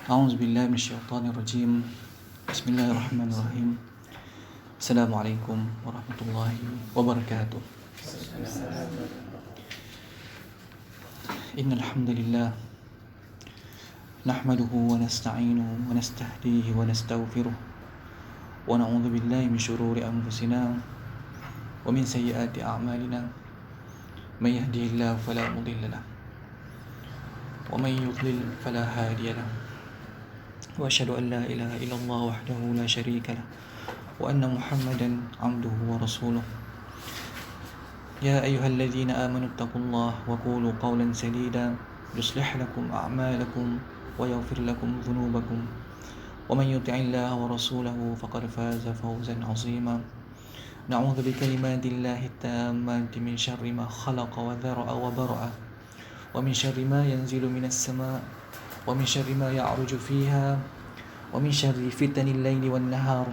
أعوذ بالله من الشيطان الرجيم. بسم الله الرحمن الرحيم. السلام عليكم ورحمة الله وبركاته. إن الحمد لله نحمده ونستعينه ونستهديه ونستغفره ونعوذ بالله من شرور أنفسنا ومن سيئات أعمالنا. من يهده الله فلا مضل له ومن يضلل فلا هادي له. وأشهد أن لا إله إلا الله وحده لا شريك له وأن محمدا عبده ورسوله. يا أيها الذين آمنوا اتقوا الله وقولوا قولا سديدا يصلح لكم أعمالكم ويغفر لكم ذنوبكم ومن يطع الله ورسوله فقد فاز فوزا عظيما. نعوذ بكلمات الله التامات من شر ما خلق وذرأ وبرأ ومن شر ما ينزل من السماء ومن شر ما يعرج فيها ومن شر فتن الليل والنهار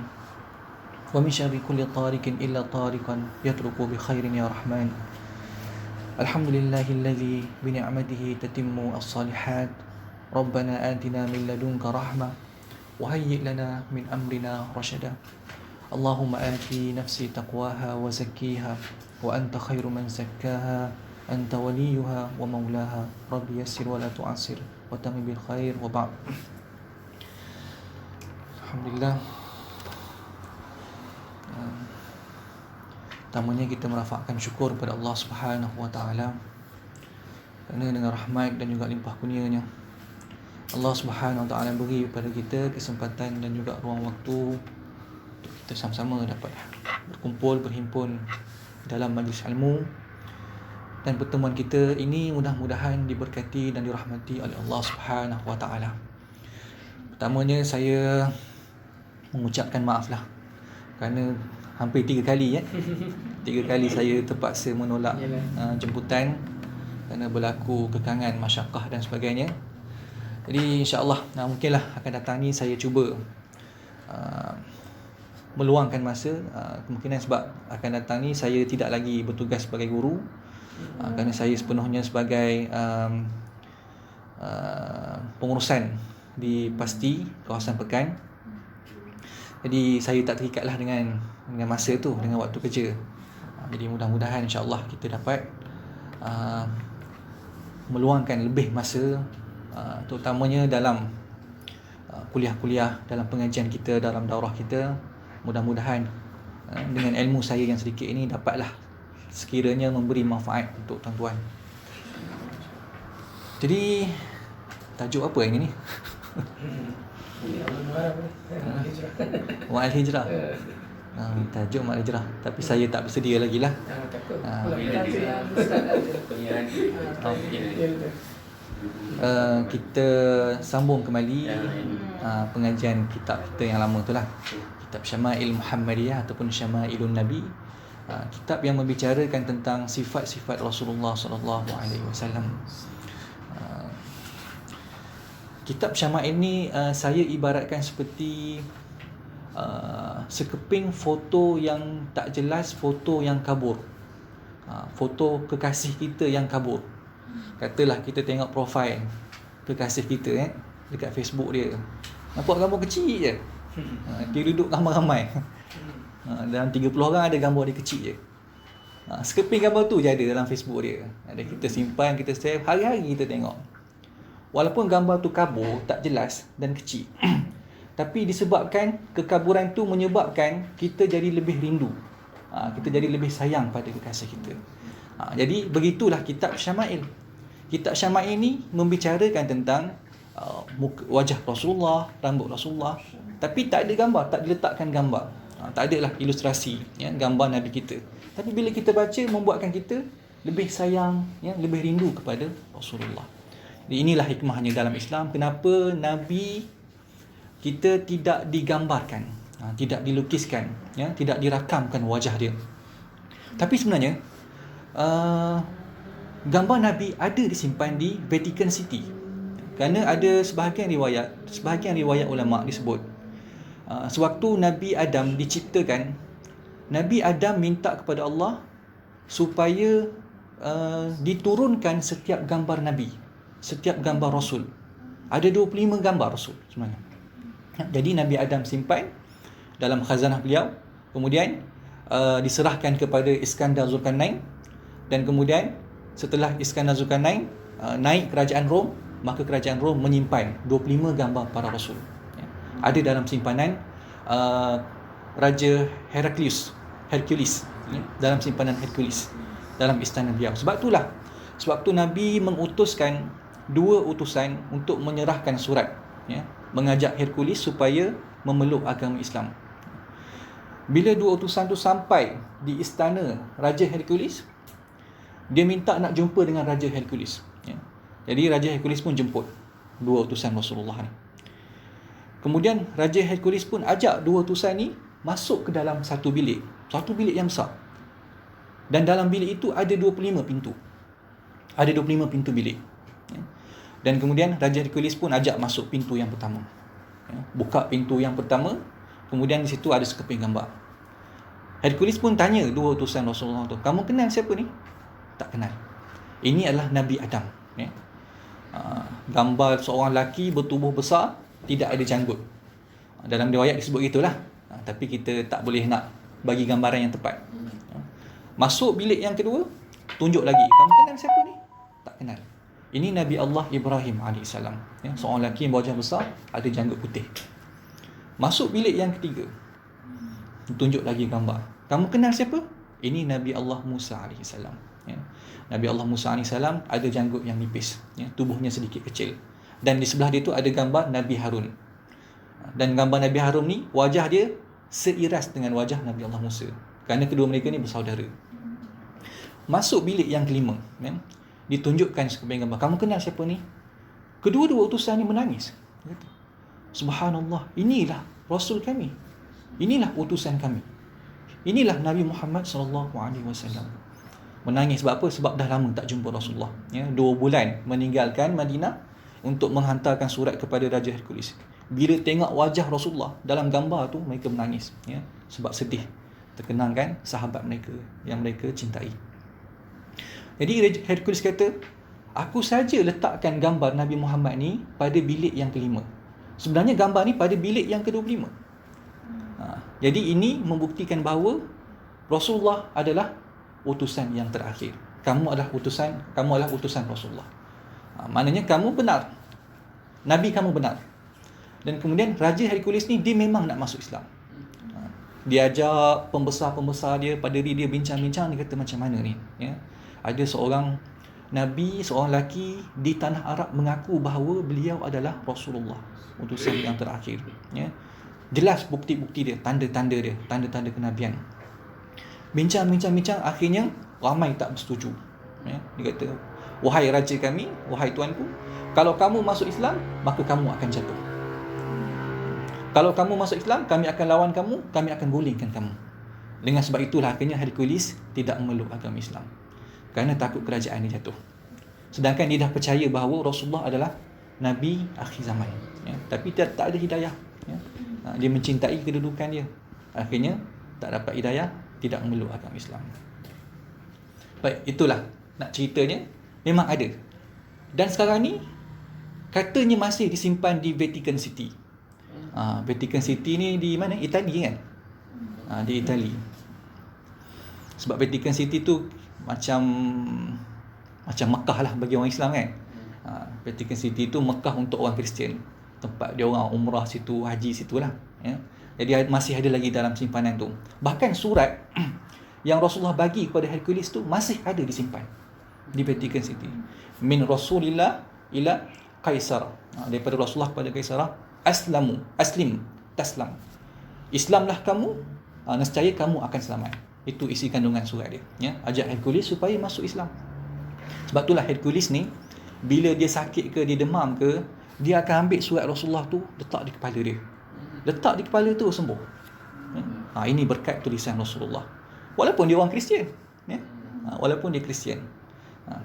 ومن شر كل طارق إلا طارقا يترك بخير يا رحمن. الحمد لله الذي بنعمته تتم الصالحات. ربنا آتنا من لدنك رحمة وهيئ لنا من أمرنا رشدا. اللهم آت نفسي تقواها وزكيها وأنت خير من زكاها أنت وليها ومولاها. رب يسر ولا تعسر وتمم بالخير وبعد. Alhamdulillah. Pertamanya kita merafakkan syukur kepada Allah Subhanahu Wa Taala kerana dengan rahmat dan juga limpah kurnia-Nya Allah Subhanahu Wa Taala beri kepada kita kesempatan dan juga ruang waktu untuk kita sama-sama dapat berkumpul, berhimpun dalam majlis ilmu. Dan pertemuan kita ini mudah-mudahan diberkati dan dirahmati oleh Allah Subhanahu Wa Taala. Pertamanya saya mengucapkan maaf lah kerana hampir 3 kali 3 kali saya terpaksa menolak jemputan kerana berlaku kekangan, masyakkah dan sebagainya. Jadi insya-Allah mungkinlah akan datang ni saya cuba meluangkan masa. Kemungkinan sebab akan datang ni saya tidak lagi bertugas sebagai guru, kerana saya sepenuhnya sebagai pengurusan di Pasti kawasan Pekan. Jadi saya tak terikatlah dengan masa tu, dengan waktu kerja. Jadi mudah-mudahan insya-Allah kita dapat meluangkan lebih masa, terutamanya dalam kuliah-kuliah, dalam pengajian kita, dalam daurah kita. Mudah-mudahan dengan ilmu saya yang sedikit ini dapatlah sekiranya memberi manfaat untuk tuan-tuan. Jadi tajuk apa yang ini? Ma'al Hijrah. Tajuk Ma'al Hijrah. Tapi saya tak bersedia lagi lah. Kita sambung kembali pengajian kitab kita yang lama tu lah, kitab Syama'il Muhammadiyah ataupun Syama'ilun Nabi. Kitab yang membicarakan tentang sifat-sifat Rasulullah SAW. Kitab Syama'il ni saya ibaratkan seperti sekeping foto yang tak jelas, foto yang kabur, foto kekasih kita yang kabur. Katalah kita tengok profil kekasih kita dekat Facebook dia, nampak gambar kecil je, dia duduk ramai-ramai, dalam 30 orang ada gambar dia kecil je. Sekeping gambar tu je ada dalam Facebook dia. Ada kita simpan, kita save, hari-hari kita tengok. Walaupun gambar tu kabur, tak jelas dan kecil, tapi disebabkan kekaburan tu menyebabkan kita jadi lebih rindu, kita jadi lebih sayang pada kekasih kita. Jadi begitulah kitab Syama'il. Kitab Syama'il ni membicarakan tentang wajah Rasulullah, rambut Rasulullah, tapi tak ada gambar, tak diletakkan gambar, tak ada lah ilustrasi gambar Nabi kita. Tapi bila kita baca, membuatkan kita lebih sayang, lebih rindu kepada Rasulullah. Jadi inilah hikmahnya dalam Islam, kenapa Nabi kita tidak digambarkan, tidak dilukiskan, tidak dirakamkan wajah dia. Tapi sebenarnya gambar Nabi ada disimpan di Vatican City. Kerana ada sebahagian riwayat ulama disebut sewaktu Nabi Adam diciptakan, Nabi Adam minta kepada Allah supaya diturunkan setiap gambar Nabi, setiap gambar Rasul Ada 25 gambar Rasul sebenarnya. Jadi Nabi Adam simpan dalam khazanah beliau, kemudian diserahkan kepada Iskandar Zulkarnain, dan kemudian setelah Iskandar Zulkarnain naik kerajaan Rom, maka kerajaan Rom menyimpan 25 gambar para Rasul. Ada dalam simpanan Raja Hercules, dalam simpanan Hercules dalam istana beliau. Sebab tu Nabi mengutuskan 2 utusan untuk menyerahkan surat, mengajak Hercules supaya memeluk agama Islam. Bila 2 utusan tu sampai di istana Raja Hercules, dia minta nak jumpa dengan Raja Hercules. Jadi Raja Hercules pun jemput 2 utusan Rasulullah ni. Kemudian Raja Hercules pun ajak 2 utusan ni masuk ke dalam satu bilik yang besar. Dan dalam bilik itu ada 25 pintu. Ada 25 pintu bilik. Dan kemudian Raja Hercules pun ajak masuk pintu yang pertama. Buka pintu yang pertama, kemudian di situ ada sekeping gambar. Hercules pun tanya 2 utusan Rasulullah tu, "Kamu kenal siapa ni?" Tak kenal. Ini adalah Nabi Adam. Gambar seorang lelaki bertubuh besar, tidak ada janggut. Dalam riwayat disebut gitulah. Tapi kita tak boleh nak bagi gambaran yang tepat. Masuk bilik yang kedua, tunjuk lagi, "Kamu kenal siapa ni?" Tak kenal. Ini Nabi Allah Ibrahim AS, seorang lelaki yang berwajah besar, ada janggut putih. Masuk bilik yang ketiga, tunjuk lagi gambar, "Kamu kenal siapa?" Ini Nabi Allah Musa AS. Nabi Allah Musa AS ada janggut yang nipis, tubuhnya sedikit kecil. Dan di sebelah dia tu ada gambar Nabi Harun. Dan gambar Nabi Harun ni, wajah dia seiras dengan wajah Nabi Allah Musa, kerana kedua mereka ni bersaudara. Masuk bilik yang kelima, ditunjukkan sekeping gambar, "Kamu kenal siapa ni?" Kedua-dua utusan ni menangis. "Subhanallah, inilah Rasul kami. Inilah utusan kami. Inilah Nabi Muhammad SAW." Menangis sebab apa? Sebab dah lama tak jumpa Rasulullah. 2 bulan meninggalkan Madinah untuk menghantarkan surat kepada Raja Hercules. Bila tengok wajah Rasulullah dalam gambar tu, mereka menangis. Sebab sedih terkenangkan sahabat mereka yang mereka cintai. Jadi Hercules kata, "Aku saja letakkan gambar Nabi Muhammad ni pada bilik yang kelima. Sebenarnya gambar ni pada bilik yang ke-25. Jadi ini membuktikan bahawa Rasulullah adalah utusan yang terakhir. Kamu adalah utusan Rasulullah. Maknanya kamu benar. Nabi kamu benar." Dan kemudian Raja Hercules ni, dia memang nak masuk Islam. Dia ajak pembesar-pembesar dia, pada diri dia bincang-bincang, dia kata, "Macam mana ni? Ada seorang Nabi, seorang lelaki di tanah Arab mengaku bahawa beliau adalah Rasulullah, utusan yang terakhir." Jelas bukti-bukti dia, tanda-tanda dia, tanda-tanda kenabian. Bincang, akhirnya ramai tak bersetuju. Dia kata, "Wahai raja kami, wahai tuanku, kalau kamu masuk Islam, maka kamu akan jatuh. Kalau kamu masuk Islam, kami akan lawan kamu, kami akan gulingkan kamu." Dengan sebab itulah akhirnya Hercules tidak memeluk agama Islam, kerana takut kerajaan dia jatuh. Sedangkan dia dah percaya bahawa Rasulullah adalah Nabi akhir zaman. Tapi tak ada hidayah. Dia mencintai kedudukan dia, akhirnya tak dapat hidayah, tidak memeluk agama Islam. Baik, itulah nak ceritanya. Memang ada. Dan sekarang ni katanya masih disimpan di Vatican City. Vatican City ni di mana? Itali kan? Di Itali. Sebab Vatican City tu macam Mekah lah bagi orang Islam kan. Vatican City tu Mekah untuk orang Kristian. Tempat dia orang umrah situ, haji situ lah. Jadi masih ada lagi dalam simpanan tu. Bahkan surat yang Rasulullah bagi kepada Hercules tu masih ada disimpan di Vatican City. Min Rasulillah ila Kaisar. Daripada Rasulullah kepada Kaisar, aslim taslam. Islamlah kamu, nescaya kamu akan selamat. Itu isi kandungan surat dia. Ajak Hercules supaya masuk Islam. Sebab itulah Hercules ni, bila dia sakit ke, dia demam ke, dia akan ambil surat Rasulullah tu, letak di kepala dia. Letak di kepala tu, sembuh. Ini berkat tulisan Rasulullah. Walaupun dia orang Kristian, walaupun dia Kristian,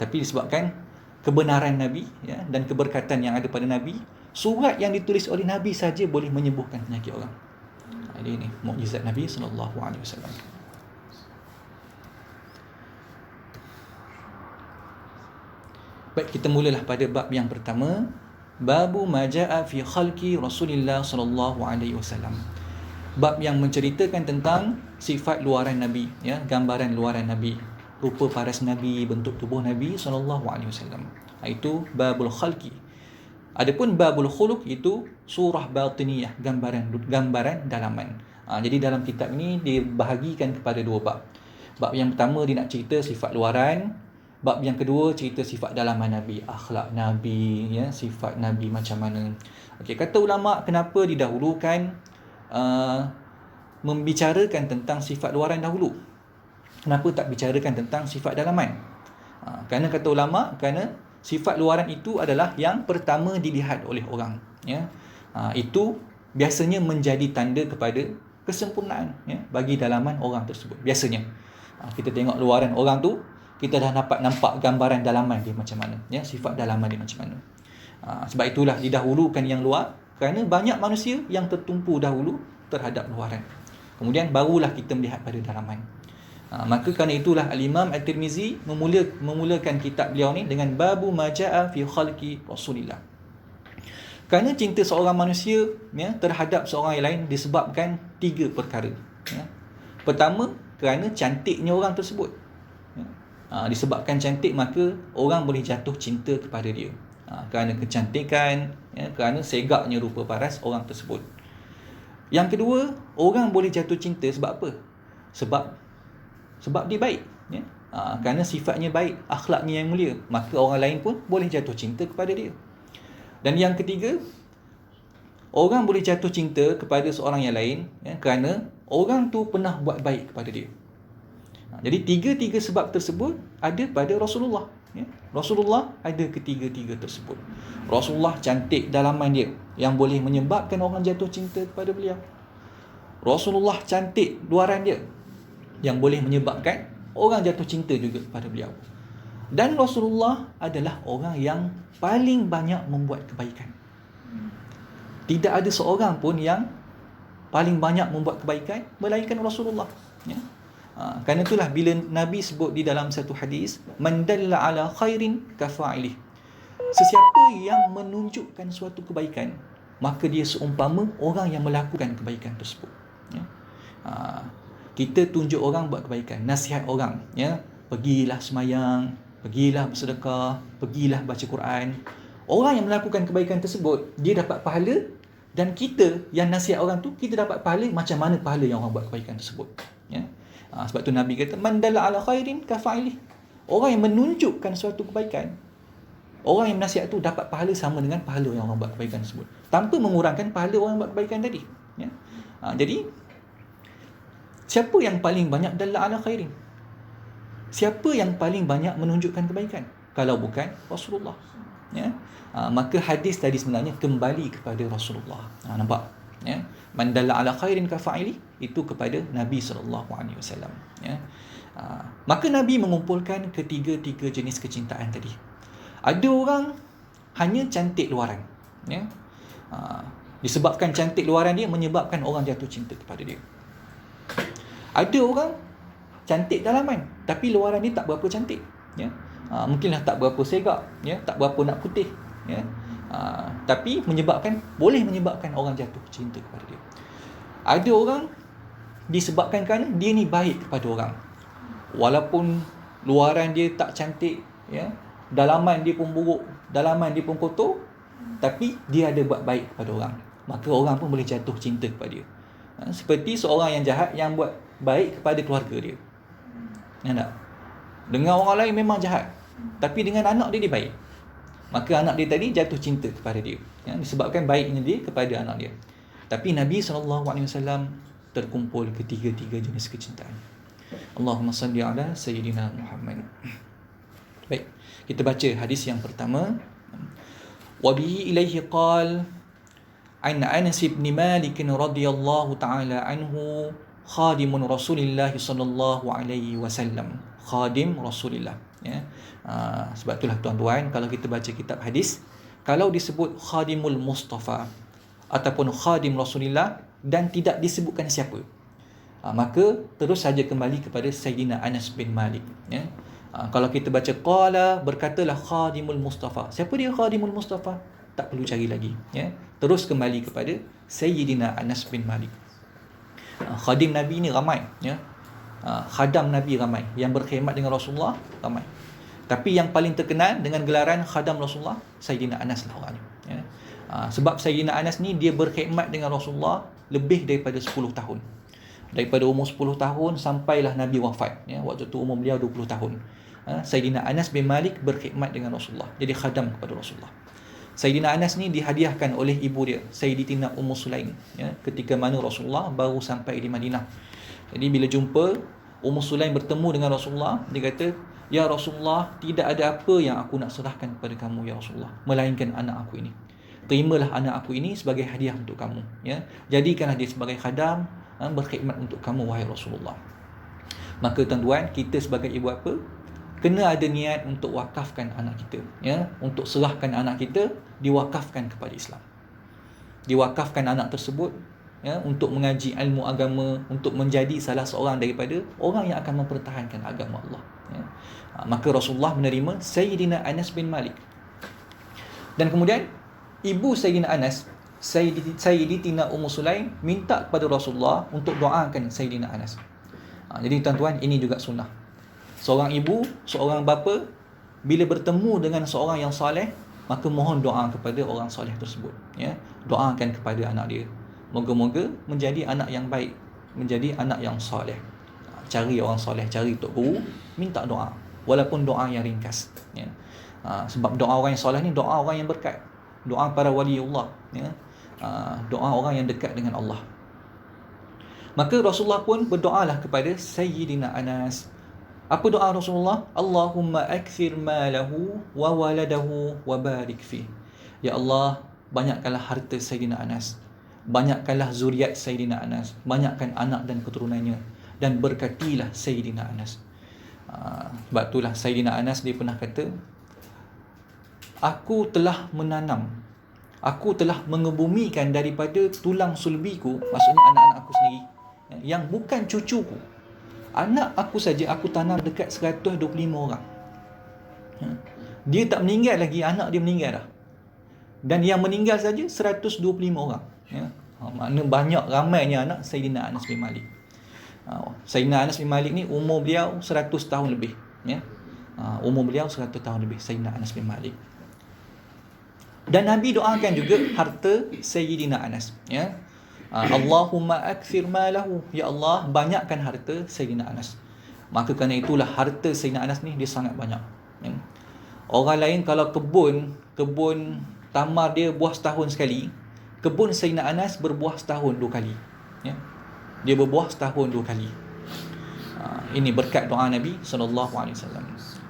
tapi disebabkan kebenaran Nabi, dan keberkatan yang ada pada Nabi, surat yang ditulis oleh Nabi saja boleh menyembuhkan penyakit orang. Ini mukjizat Nabi SAW. Baik, kita mulalah pada bab yang pertama, Babu ma jaa fi khalqi Rasulillah sallallahu alaihi wasallam. Bab yang menceritakan tentang sifat luaran Nabi, ya, gambaran luaran Nabi, rupa paras Nabi, bentuk tubuh Nabi sallallahu alaihi wasallam. Itu babul khalqi. Adapun babul khuluq itu surah batiniyah, gambaran dalaman. Jadi dalam kitab ini dibahagikan kepada dua bab. Bab yang pertama dia nak cerita sifat luaran, bab yang kedua cerita sifat dalaman Nabi, akhlak Nabi, ya, sifat Nabi macam mana. Okey, kata ulama kenapa didahulukan membicarakan tentang sifat luaran dahulu. Kenapa tak bicarakan tentang sifat dalaman? Kerana kata ulama, kerana sifat luaran itu adalah yang pertama dilihat oleh orang, ya. Itu biasanya menjadi tanda kepada kesempurnaan, ya, bagi dalaman orang tersebut. Biasanya kita tengok luaran orang tu, kita dah dapat nampak gambaran dalaman dia macam mana, ya, sifat dalaman dia macam mana. Sebab itulah didahulukan yang luar, kerana banyak manusia yang tertumpu dahulu terhadap luaran. Kemudian barulah kita melihat pada dalaman. Maka kerana itulah Al-Imam At-Tirmizi memulakan kitab beliau ni dengan babu ma jaa fi khalqi Rasulillah. Kerana cinta seorang manusia, ya, terhadap seorang yang lain disebabkan 3 perkara, ya. Pertama, kerana cantiknya orang tersebut, ya. Disebabkan cantik maka orang boleh jatuh cinta kepada dia. Kerana kecantikan, ya, kerana segaknya rupa paras orang tersebut. Yang kedua, orang boleh jatuh cinta sebab apa? Sebab dia baik, ya. Kerana sifatnya baik, akhlaknya yang mulia, maka orang lain pun boleh jatuh cinta kepada dia. Dan yang ketiga, orang boleh jatuh cinta kepada seorang yang lain, ya, kerana orang tu pernah buat baik kepada dia. Jadi tiga sebab tersebut ada pada Rasulullah, ya. Rasulullah ada ketiga-tiga tersebut. Rasulullah cantik dalaman dia yang boleh menyebabkan orang jatuh cinta kepada beliau. Rasulullah cantik luaran dia yang boleh menyebabkan orang jatuh cinta juga kepada beliau. Dan Rasulullah adalah orang yang paling banyak membuat kebaikan. Tidak ada seorang pun yang paling banyak membuat kebaikan melainkan Rasulullah, ya. Kerana itulah bila Nabi sebut di dalam satu hadis, man dalla ala khairin kafa'ilih. Sesiapa yang menunjukkan suatu kebaikan, maka dia seumpama orang yang melakukan kebaikan tersebut, ya. Kita tunjuk orang buat kebaikan, nasihat orang, ya, pergilah semayang, pergilah bersedekah, pergilah baca Quran. Orang yang melakukan kebaikan tersebut, dia dapat pahala, dan kita yang nasihat orang tu, kita dapat pahala macam mana pahala yang orang buat kebaikan tersebut, ya. Sebab tu Nabi kata man dalla ala khairin kafa'ilih. Orang yang menunjukkan suatu kebaikan, orang yang nasihat tu dapat pahala sama dengan pahala yang orang buat kebaikan tersebut, tanpa mengurangkan pahala orang yang buat kebaikan tadi, ya. Jadi siapa yang paling banyak dalla ala khairin? Siapa yang paling banyak menunjukkan kebaikan kalau bukan Rasulullah, ya. Maka hadis tadi sebenarnya kembali kepada Rasulullah. Nampak, ya, man dalla ala khairin kafa'ili, itu kepada Nabi SAW, ya. Maka Nabi mengumpulkan ketiga-tiga jenis kecintaan tadi. Ada orang hanya cantik luaran, ya. Disebabkan cantik luaran dia menyebabkan orang jatuh cinta kepada dia. Ada orang cantik dalaman, tapi luaran dia tak berapa cantik, ya. Mungkinlah tak berapa segak, ya, tak berapa nak putih, ya. Tapi boleh menyebabkan orang jatuh cinta kepada dia. Ada orang disebabkan kerana dia ni baik kepada orang, walaupun luaran dia tak cantik, ya, dalaman dia pun buruk, dalaman dia pun kotor, tapi dia ada buat baik kepada orang, maka orang pun boleh jatuh cinta kepada dia. Seperti seorang yang jahat yang buat baik kepada keluarga dia, ya, tak? Dengan orang lain memang jahat, tapi dengan anak dia baik, maka anak dia tadi jatuh cinta kepada dia, ya, disebabkan baiknya dia kepada anak dia. Tapi Nabi SAW terkumpul ketiga-tiga jenis kecintaan. Allahumma salli ala Sayyidina Muhammad. Baik, kita baca hadis yang pertama. Wa bihi ilaihi qal an Anas bin Malik radhiyallahu ta'ala anhu khadimun Rasulillah sallallahu alaihi wasallam. Khadim Rasulillah, ya. Sebab itulah tuan-tuan, kalau kita baca kitab hadis, kalau disebut khadimul Mustafa ataupun khadim Rasulillah dan tidak disebutkan siapa, maka terus saja kembali kepada Sayyidina Anas bin Malik, ya. Kalau kita baca qala, berkatalah khadimul Mustafa. Siapa dia khadimul Mustafa? tak perlu cari lagi, ya. Terus kembali kepada Sayyidina Anas bin Malik. Khadim Nabi ni ramai, ya. Khadam Nabi ramai, yang berkhidmat dengan Rasulullah ramai. Tapi yang paling terkenal dengan gelaran khadam Rasulullah, Sayyidina Anas lah orangnya, ya. Sebab Sayyidina Anas ni dia berkhidmat dengan Rasulullah lebih daripada 10 tahun. Daripada umur 10 tahun sampailah Nabi wafat, ya. Waktu tu umur beliau 20 tahun. Sayyidina Anas bin Malik berkhidmat dengan Rasulullah, jadi khadam kepada Rasulullah. Sayyidina Anas ni dihadiahkan oleh ibu dia, Sayyidatina Ummu Sulaim, ya, ketika mana Rasulullah baru sampai di Madinah. Jadi bila jumpa Ummu Sulaim bertemu dengan Rasulullah, dia kata, "Ya Rasulullah, tidak ada apa yang aku nak serahkan kepada kamu ya Rasulullah, melainkan anak aku ini. Terimalah anak aku ini sebagai hadiah untuk kamu, ya. Jadikanlah dia sebagai khadam, berkhidmat untuk kamu wahai Rasulullah." Maka tuan-tuan, kita sebagai ibu apa, kena ada niat untuk wakafkan anak kita, ya, untuk serahkan anak kita, diwakafkan kepada Islam. Diwakafkan anak tersebut, ya, untuk mengaji ilmu agama, untuk menjadi salah seorang daripada orang yang akan mempertahankan agama Allah, ya. Maka Rasulullah menerima Sayyidina Anas bin Malik. Dan kemudian ibu Sayyidina Anas, Sayyidatina Ummu Sulaim, minta kepada Rasulullah untuk doakan Sayyidina Anas. Jadi tuan-tuan, ini juga sunnah. Seorang ibu, seorang bapa, bila bertemu dengan seorang yang soleh, maka mohon doa kepada orang soleh tersebut, ya. Doakan kepada anak dia, moga-moga menjadi anak yang baik, menjadi anak yang soleh. Cari orang soleh, cari tok guru, minta doa, walaupun doa yang ringkas, ya. Sebab doa orang yang soleh ni doa orang yang berkat, doa para waliullah, ya. Doa orang yang dekat dengan Allah. Maka Rasulullah pun berdoalah kepada Sayyidina Anas. Apa doa Rasulullah? Allahumma akthir malahu wa waladahu wa barik fi. Ya Allah, banyakkanlah harta Sayyidina Anas, banyakkanlah zuriat Sayyidina Anas, banyakkan anak dan keturunannya, dan berkatilah Sayyidina Anas. Sebab itulah Sayyidina Anas dia pernah kata, aku telah menanam, aku telah mengebumikan daripada tulang sulbiku, maksudnya anak-anak aku sendiri, yang bukan cucuku. Anak aku saja aku tanam dekat 125 orang. Dia tak meninggal lagi, anak dia meninggal dah. Dan yang meninggal saja 125 orang, ya. Makna banyak, ramainya anak Sayyidina Anas bin Malik. Sayyidina Anas bin Malik ni umur beliau 100 tahun lebih, ya. Umur beliau 100 tahun lebih, Sayyidina Anas bin Malik. Dan Nabi doakan juga harta Sayyidina Anas, ya. Allahumma akthir malahu, ya Allah, banyakkan harta Sayyidina Anas. Maka kerana itulah harta Sayyidina Anas ni dia sangat banyak, ya. Orang lain kalau kebun tamar dia buah setahun sekali, kebun Sayyidina Anas berbuah setahun 2 kali, ya. Dia berbuah setahun 2 kali. Ini berkat doa Nabi SAW.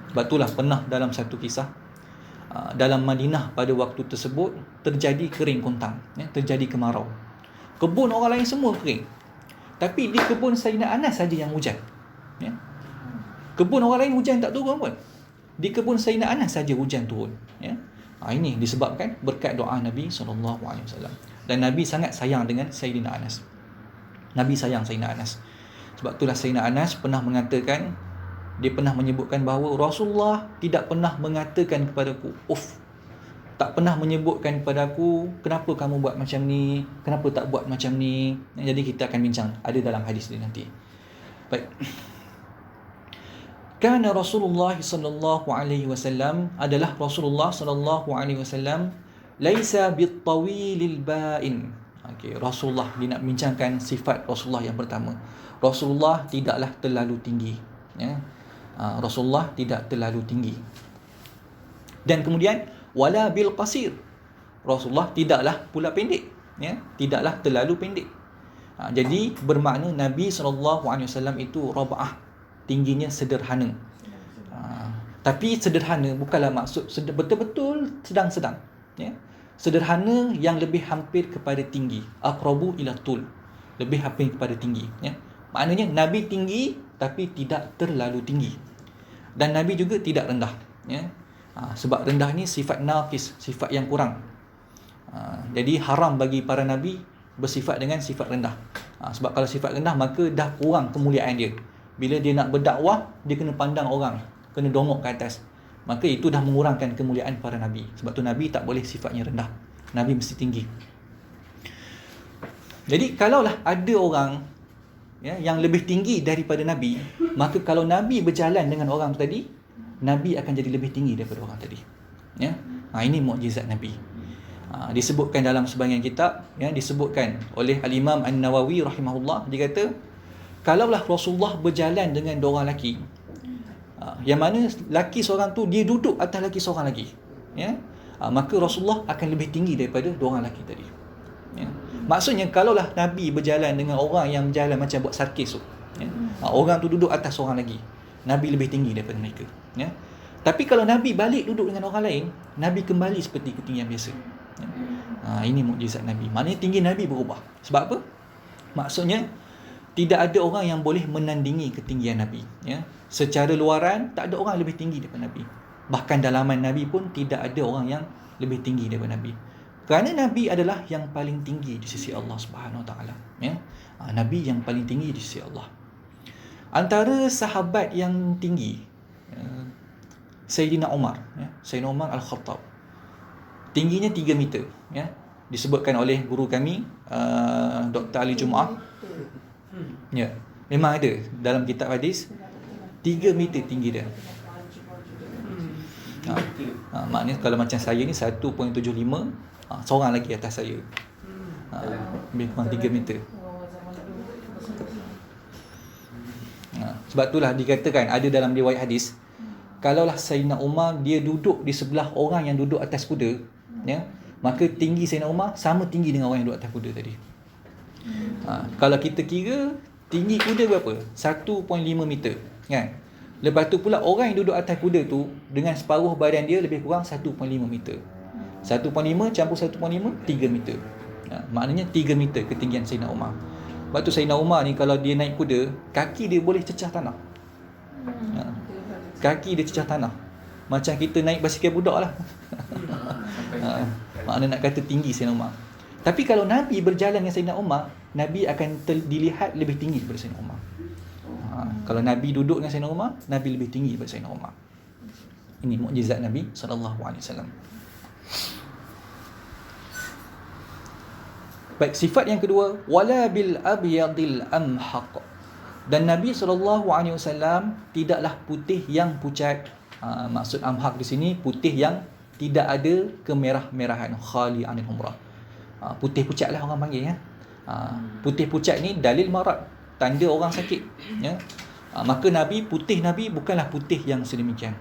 Sebab itulah pernah dalam satu kisah, dalam Madinah pada waktu tersebut terjadi kering kontang, ya, terjadi kemarau. Kebun orang lain semua kering, tapi di kebun Sayyidina Anas saja yang hujan, ya. Kebun orang lain hujan tak turun pun, di kebun Sayyidina Anas saja hujan turun, ya. Ini disebabkan berkat doa Nabi SAW. Dan Nabi sangat sayang dengan Sayyidina Anas. Nabi sayang Sayyidina Anas. Sebab itulah Sayyidina Anas pernah mengatakan, dia pernah menyebutkan bahawa Rasulullah tidak pernah mengatakan kepadaku uff, tak pernah menyebutkan kepadaku, kenapa kamu buat macam ni, kenapa tak buat macam ni. Jadi kita akan bincang, ada dalam hadis ni nanti. Baik. Kana Rasulullah sallallahu alaihi wasallam, adalah Rasulullah sallallahu alaihi wasallam, laisa bitawilil ba'in. Okey, Rasulullah, dia nak bincangkan sifat Rasulullah yang pertama. Rasulullah tidaklah terlalu tinggi, ya. Rasulullah tidak terlalu tinggi. Dan kemudian wala bil qasir, Rasulullah tidaklah pula pendek, ya, tidaklah terlalu pendek. Jadi bermakna Nabi SAW itu rab'ah, tingginya sederhana. Tapi sederhana bukanlah maksud betul-betul sedang-sedang, ya. Sederhana yang lebih hampir kepada tinggi, aqrabu ila tul, lebih hampir kepada tinggi, ya. Maknanya Nabi tinggi tapi tidak terlalu tinggi, dan Nabi juga tidak rendah, ya. Sebab rendah ni sifat naqis, sifat yang kurang. Jadi haram bagi para Nabi bersifat dengan sifat rendah. Sebab kalau sifat rendah maka dah kurang kemuliaan dia. Bila dia nak berdakwah, dia kena pandang orang, kena dongok ke atas. Maka itu dah mengurangkan kemuliaan para Nabi. Sebab tu Nabi tak boleh sifatnya rendah. Nabi mesti tinggi. Jadi kalaulah ada orang yang lebih tinggi daripada Nabi, maka kalau Nabi berjalan dengan orang tu tadi, Nabi akan jadi lebih tinggi daripada orang tadi. Ini mukjizat Nabi. Disebutkan dalam sebahagian kitab, disebutkan oleh Al-Imam An-Nawawi rahimahullah, dia kata kalaulah Rasulullah berjalan dengan dua orang lelaki, yang mana lelaki seorang tu dia duduk atas lelaki seorang lagi, maka Rasulullah akan lebih tinggi daripada dua orang lelaki tadi. Maksudnya kalaulah Nabi berjalan dengan orang yang berjalan macam buat sarkis tu, orang tu duduk atas orang lagi, Nabi lebih tinggi daripada mereka. Tapi kalau Nabi balik duduk dengan orang lain, Nabi kembali seperti ketinggian biasa. Ini mukjizat Nabi. Maknanya tinggi Nabi berubah. Sebab apa? Maksudnya tidak ada orang yang boleh menandingi ketinggian Nabi. Secara luaran tak ada orang lebih tinggi daripada Nabi. Bahkan dalaman Nabi pun tidak ada orang yang lebih tinggi daripada Nabi. Kerana Nabi adalah yang paling tinggi di sisi Allah Subhanahu Wa Taala. Nabi yang paling tinggi di sisi Allah. Antara sahabat yang tinggi, Sayyidina Umar, Sayyidina Umar Al-Khattab. Tingginya 3 meter, disebutkan oleh guru kami, Dr. Ali Jumaah. Memang ada dalam kitab hadis 3 meter tinggi dia. Maknanya kalau macam saya ni 1.75, seorang lagi atas saya, lebih kurang 3 meter. Sebab itulah dikatakan ada dalam riwayat hadis, kalaulah Sayyidina Umar dia duduk di sebelah orang yang duduk atas kuda, maka tinggi Sayyidina Umar sama tinggi dengan orang yang duduk atas kuda tadi. Kalau kita kira tinggi kuda berapa? 1.5 meter, kan? Lepas tu pula orang yang duduk atas kuda tu dengan separuh badan dia lebih kurang 1.5 meter. 1.5 campur 1.5, 3 meter. Maknanya 3 meter ketinggian Sayyidina Umar. Sebab tu Sayyidina Umar ni kalau dia naik kuda, kaki dia boleh cecah tanah. Kaki dia cecah tanah. Macam kita naik basikal budak lah. Maknanya nak kata tinggi Sayyidina Umar. Tapi kalau Nabi berjalan dengan Sayyidina Umar, Nabi akan dilihat lebih tinggi daripada Sayyidina Umar. Kalau Nabi duduk dengan Sayyidina Umar, Nabi lebih tinggi daripada Sayyidina Umar. Ini mukjizat Nabi SAW. Baik, sifat yang kedua, wala bil abyadil amhaq. Dan Nabi SAW tidaklah putih yang pucat. Maksud amhaq di sini putih yang tidak ada kemerah-merahan, khali anil humrah. Putih pucat lah orang panggil, putih pucat ni dalil marad, tanda orang sakit, maka putih Nabi bukanlah putih yang sedemikian.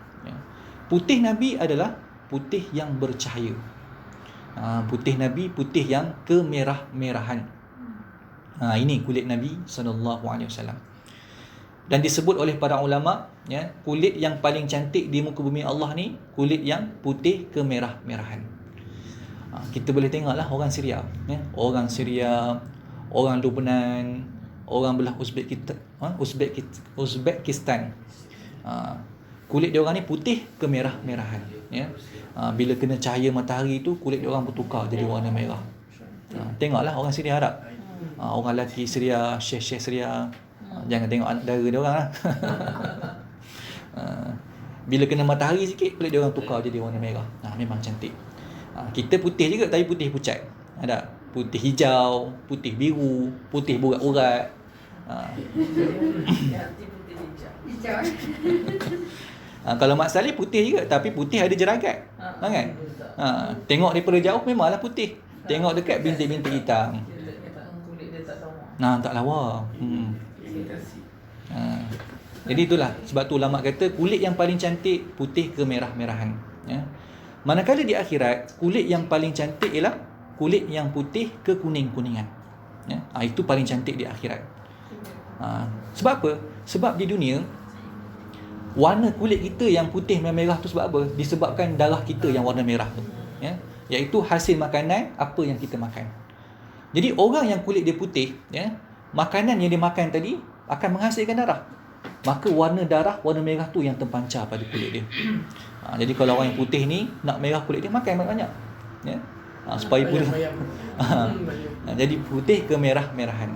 Putih Nabi adalah putih yang bercahaya. Putih Nabi putih yang kemerah-merahan. Ini kulit Nabi SAW. Dan disebut oleh para ulama, kulit yang paling cantik di muka bumi Allah ni kulit yang putih kemerah-merahan. Kita boleh tengoklah orang Syria, orang Syria, orang Lebanon, orang belah Uzbekistan. Kulit dia orang ni putih kemerah-merahan. Bila kena cahaya matahari tu kulit dia orang bertukar jadi warna merah. Tengoklah orang Syria Arab, orang lelaki Syria, syekh-syekh Syria. Jangan tengok anak dara dia orang lah. Bila kena matahari sikit kulit dia orang tukar jadi warna merah. Memang cantik. Kita putih juga tapi putih pucat. Ada putih hijau, putih biru, putih urat-urat. Kalau Mak Saleh putih juga tapi putih ada jeragat. Kan? Tengok daripada jauh memanglah putih. Tengok dekat bintik-bintik hitam. Tak lawa. Jadi itulah sebab tu ulama kata kulit yang paling cantik putih kemerah-merahan. Manakala di akhirat kulit yang paling cantik ialah kulit yang putih kekuning-kuningan. Itu paling cantik di akhirat. Sebab apa? Sebab di dunia warna kulit kita yang putih dan merah tu sebab apa? Disebabkan darah kita yang warna merah tu, iaitu hasil makanan apa yang kita makan. Jadi orang yang kulit dia putih, makanan yang dia makan tadi akan menghasilkan darah. Maka warna darah, warna merah tu yang terpancar pada kulit dia. Jadi kalau orang yang putih ni nak merah kulit dia, makan banyak-banyak, supaya putih. Jadi putih kemerah-merahan.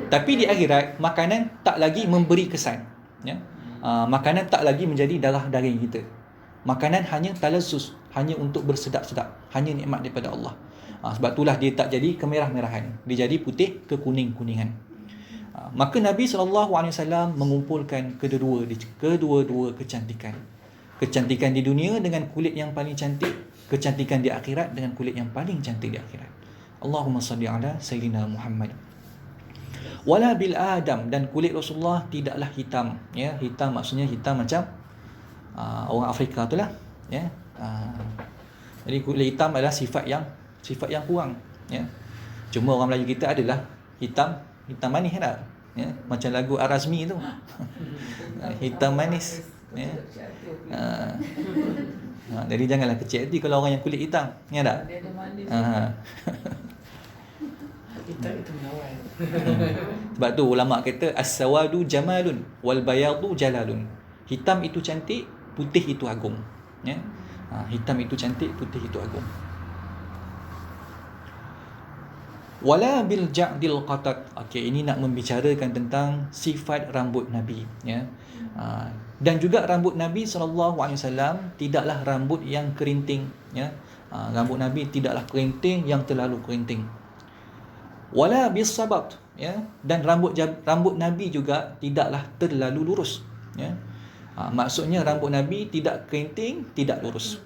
Tapi di akhirat makanan tak lagi memberi kesan, Makanan tak lagi menjadi darah daging kita. Makanan hanya talazzus, hanya untuk bersedap-sedap, hanya nikmat daripada Allah. Sebab itulah dia tak jadi kemerah-merahan, dia jadi putih kekuning-kuningan. Maka Nabi SAW mengumpulkan kedua-dua kecantikan. Kecantikan di dunia dengan kulit yang paling cantik, kecantikan di akhirat dengan kulit yang paling cantik di akhirat. Allahumma salli ala Sayyidina Muhammad. Wala bil adam, dan kulit Rasulullah tidaklah hitam. Ya, hitam maksudnya hitam macam orang Afrika tu lah. Ya, jadi kulit hitam adalah sifat yang kurang. Ya, cuma orang Melayu kita adalah hitam manis tak? Ya, macam lagu Arazmi tu. Hitam manis. Ya. Jadi janganlah kecil hati kalau orang yang kulit hitam. Ya tak? Dia ada manis. Hitam itu menawan. Sebab tu ulama kata as-sawadu jamalun wal bayadu jalalun. Hitam itu cantik, putih itu agung. Ya. Hitam itu cantik, putih itu agung. Wala bil ja'dil qatat. Okey, ini nak membicarakan tentang sifat rambut Nabi, ya. Dan juga rambut Nabi SAW tidaklah rambut yang kerinting, ya. Rambut Nabi tidaklah kerinting yang terlalu kerinting. Wala bis sabat, ya. Dan rambut Nabi juga tidaklah terlalu lurus, ya. Maksudnya rambut Nabi tidak kerinting, tidak lurus.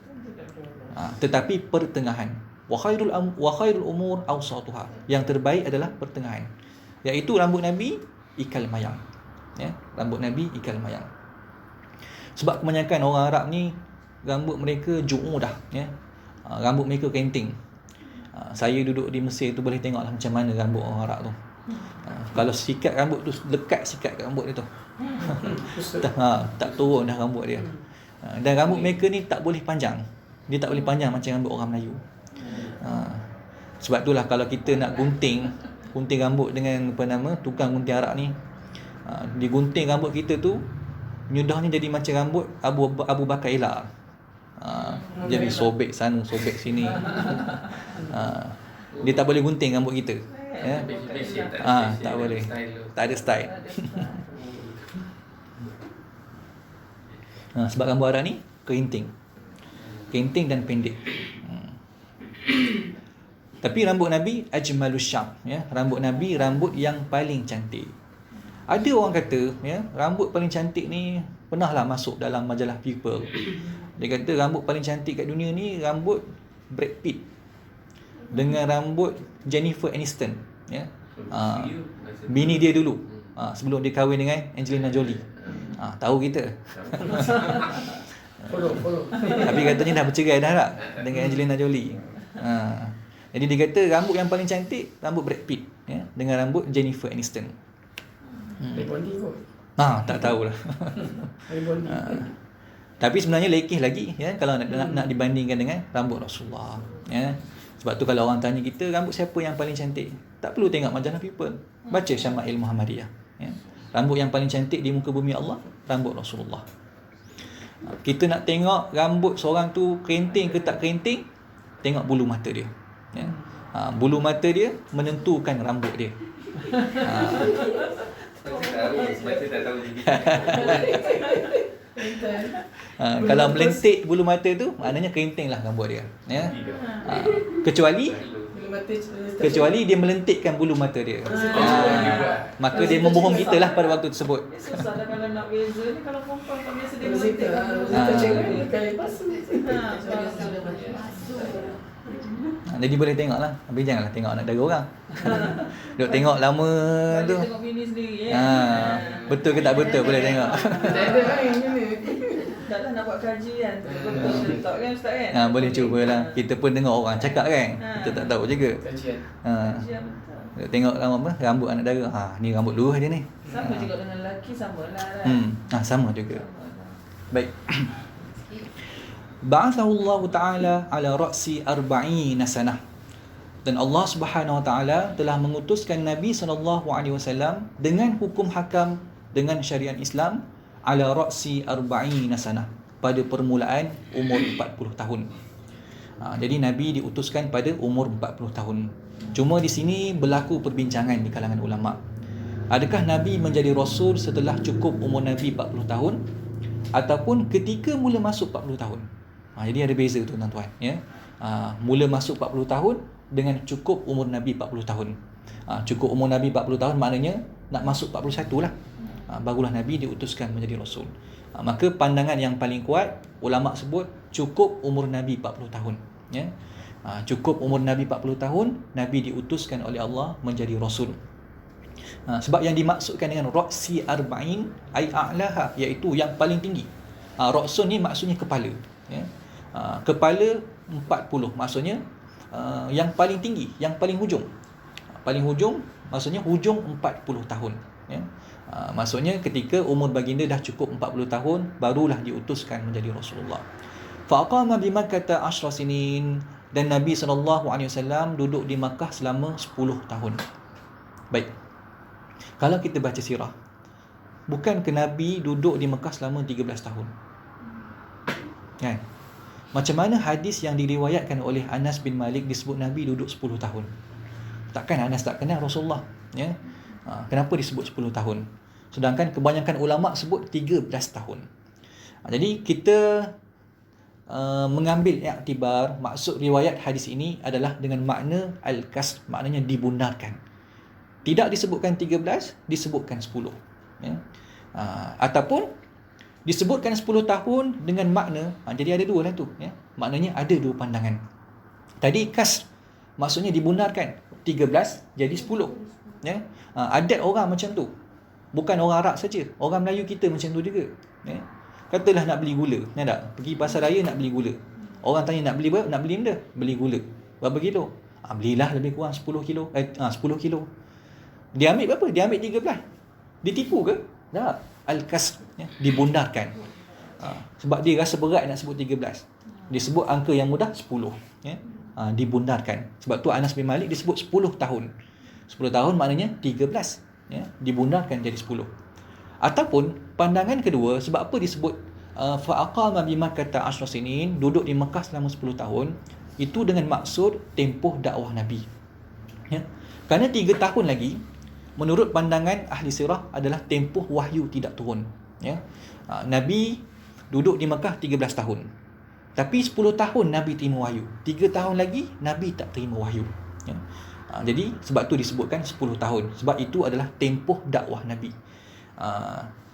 Tetapi pertengahan. Wa khairul umur awsatuha. Yang terbaik adalah pertengahan. Iaitu rambut Nabi ikal mayang. Ya, rambut Nabi ikal mayang. Sebab kebanyakan orang Arab ni rambut mereka ju'udah, ya. Rambut mereka kerinting. Saya duduk di Mesir tu boleh tengoklah macam mana rambut orang Arab tu. Kalau sikat rambut tu lekat sikat kat rambut dia tu. Tak turun dah rambut dia. Dan rambut mereka ni tak boleh panjang. Dia tak boleh panjang macam rambut orang Melayu. Sebab itulah kalau kita nak gunting rambut dengan tukang gunting Arab ni, digunting rambut kita tu nyudahnya jadi macam rambut Abu Bakar Ila. Jadi sobek sana sobek sini. Dia tak boleh gunting rambut kita, ya. Tak boleh. Tak ada style. Sebab rambut Arab ni kerinting dan pendek. Tapi rambut Nabi ajmalus syam, ya. Rambut Nabi rambut yang paling cantik. Ada orang kata, ya, rambut paling cantik ni pernahlah masuk dalam majalah People. Dia kata rambut paling cantik kat dunia ni rambut Brad Pitt dengan rambut Jennifer Aniston, ya. Bini dia dulu, sebelum dia kahwin dengan Angelina Jolie. Tahu kita. Follow. Tapi katanya dah bercerai dah tak dengan Angelina Jolie. Jadi dia kata rambut yang paling cantik rambut Brad Pitt, ya, dengan rambut Jennifer Aniston. Bondi kot. Tak tahulah. Bondi. Tapi sebenarnya lekeh lagi, ya, kalau nak dibandingkan dengan rambut Rasulullah, ya. Sebab tu kalau orang tanya kita rambut siapa yang paling cantik, tak perlu tengok majalah People, baca Syama'il Muhammadiyah, ya. Rambut yang paling cantik di muka bumi Allah rambut Rasulullah. Kita nak tengok rambut seorang tu kerinting ke tak kerinting, tengok bulu mata dia, ya. Bulu mata dia menentukan rambut dia. Kalau melentik bulu mata tu maknanya kerinting lah rambut dia, ya. Kecuali dia melentikkan bulu mata dia, maka dia membohong kita lah pada waktu tersebut. Susah dah kalau nak beza ni, kalau perempuan tak biasa dia Kita Jadi boleh tengok lah. Tapi janganlah tengok anak dara orang. Duk tengok lama tu. Tengok bini sendiri, Betul ke tak betul boleh tengok. Taklah nak buat kajian betul tak kan Ustaz kan? Boleh cubalah. Kita pun tengok orang cakap kan. Kita tak tahu juga. Kajian. Kajian betul. Duk tengok rambut anak dara. Ni rambut lurus dia ni. Sama juga dengan lelaki, samalah kan. Sama juga. Baik. Ba'athahu Ta'ala ala ra'si 40 sanah. Dan Allah Subhanahu Wa Ta'ala telah mengutuskan Nabi SAW dengan hukum hakam, dengan syariat Islam ala ra'si 40 sanah, pada permulaan umur 40 tahun. Jadi Nabi diutuskan pada umur 40 tahun. Cuma di sini berlaku perbincangan di kalangan ulama. Adakah Nabi menjadi Rasul setelah cukup umur Nabi 40 tahun ataupun ketika mula masuk 40 tahun? Jadi ada beza tu tuan-tuan, ya. Mula masuk 40 tahun dengan cukup umur Nabi 40 tahun. Cukup umur Nabi 40 tahun maknanya nak masuk 41 lah. Barulah Nabi diutuskan menjadi Rasul. Maka pandangan yang paling kuat, ulama sebut cukup umur Nabi 40 tahun, ya. Cukup umur Nabi 40 tahun, Nabi diutuskan oleh Allah menjadi Rasul. Sebab yang dimaksudkan dengan Ra'si Arba'in ay a'laha, iaitu yang paling tinggi. Ra'sun ni maksudnya kepala, ya. Kepala 40 maksudnya yang paling tinggi, yang paling hujung. Paling hujung maksudnya hujung 40 tahun, ya. Maksudnya ketika umur baginda dah cukup 40 tahun, barulah diutuskan menjadi Rasulullah. Faqama bi Makkah 10 sinin, dan Nabi SAW duduk di Makkah selama 10 tahun. Baik. Kalau kita baca sirah, bukan ke Nabi duduk di Makkah selama 13 tahun? Kan? Macam mana hadis yang diriwayatkan oleh Anas bin Malik disebut Nabi duduk 10 tahun? Takkan Anas tak kenal Rasulullah, ya? Kenapa disebut 10 tahun? Sedangkan kebanyakan ulama sebut 13 tahun. Jadi kita mengambil iktibar maksud riwayat hadis ini adalah dengan makna al-kasr, maknanya dibundarkan. Tidak disebutkan 13, disebutkan 10, ya. Ataupun disebutkan 10 tahun dengan makna, jadi ada dua lah tu, ya. Maknanya ada dua pandangan. Tadi kasr maksudnya dibundarkan, 13 jadi 10, ya. Adat orang macam tu. Bukan orang Arab saja, orang Melayu kita macam tu juga, ya. Katalah nak beli gula, nak tak? Pergi pasar raya nak beli gula. Orang tanya nak beli berapa? Nak beli benda? Beli gula. Berapa kilo? Belilah lebih kurang 10 kilo. 10 kilo. Dia ambil berapa? Dia ambil 13. Ditipu ke? Tak. Al-kasr, ya, dibundarkan. Sebab dia rasa berat nak sebut 13. Dia sebut angka yang mudah 10, ya. Dibundarkan. Sebab tu Anas bin Malik disebut 10 tahun. 10 tahun maknanya 13, ya, dibundarkan jadi 10. Ataupun pandangan kedua, sebab apa disebut fa'aqama bi Makkah 10 sinin, duduk di Mekah selama 10 tahun, itu dengan maksud tempoh dakwah Nabi, ya. Kerana 3 tahun lagi menurut pandangan ahli sirah adalah tempoh wahyu tidak turun, ya. Nabi duduk di Mekah 13 tahun. Tapi 10 tahun Nabi terima wahyu. 3 tahun lagi Nabi tak terima wahyu, ya. Jadi sebab tu disebutkan 10 tahun. Sebab itu adalah tempoh dakwah Nabi.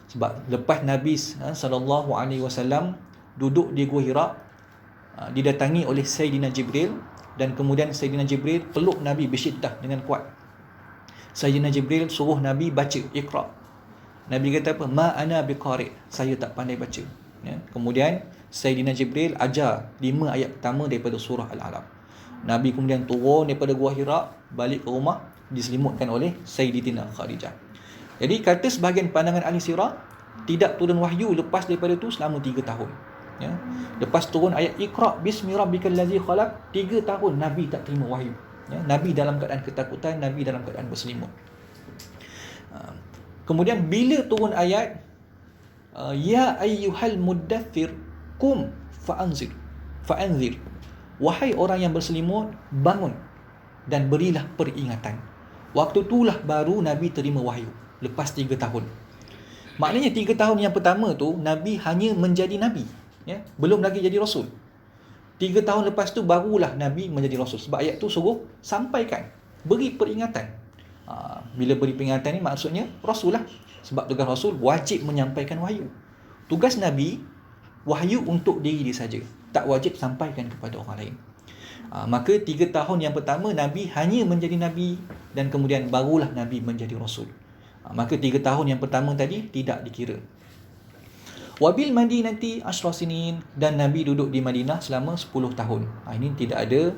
Sebab lepas Nabi SAW duduk di Gua Hira, didatangi oleh Sayyidina Jibril, dan kemudian Sayyidina Jibril peluk Nabi bersyiddah dengan kuat. Sayyidina Jibril suruh Nabi baca Iqra. Nabi kata apa? Ma ana biqari', saya tak pandai baca, ya. Kemudian Sayyidina Jibril ajar 5 ayat pertama daripada surah Al-Alaq. Nabi kemudian turun daripada Gua Hira, balik ke rumah, diselimutkan oleh Sayyidatina Khadijah. Jadi kata sebahagian pandangan ahli sirah, tidak turun wahyu lepas daripada tu selama 3 tahun, ya. Lepas turun ayat Iqra bismi rabbikal ladzi khalaq, 3 tahun Nabi tak terima wahyu, ya. Nabi dalam keadaan ketakutan, Nabi dalam keadaan berselimut. Kemudian bila turun ayat ya ayyuhal muddathir qum fa'anzir, wahai orang yang berselimut, bangun dan berilah peringatan. Waktu itulah baru Nabi terima wahyu lepas 3 tahun. Maknanya 3 tahun yang pertama tu Nabi hanya menjadi Nabi, ya, belum lagi jadi Rasul. 3 tahun lepas tu barulah Nabi menjadi Rasul. Sebab ayat tu suruh sampaikan, beri peringatan. Bila beri peringatan ni maksudnya Rasul lah. Sebab tugas Rasul wajib menyampaikan wahyu. Tugas Nabi wahyu untuk diri dia saja, tak wajib sampaikan kepada orang lain. Maka 3 tahun yang pertama Nabi hanya menjadi Nabi, dan kemudian barulah Nabi menjadi Rasul. Maka 3 tahun yang pertama tadi tidak dikira. Wabil Madinati 10 sinin, dan Nabi duduk di Madinah selama 10 tahun. Ini tidak ada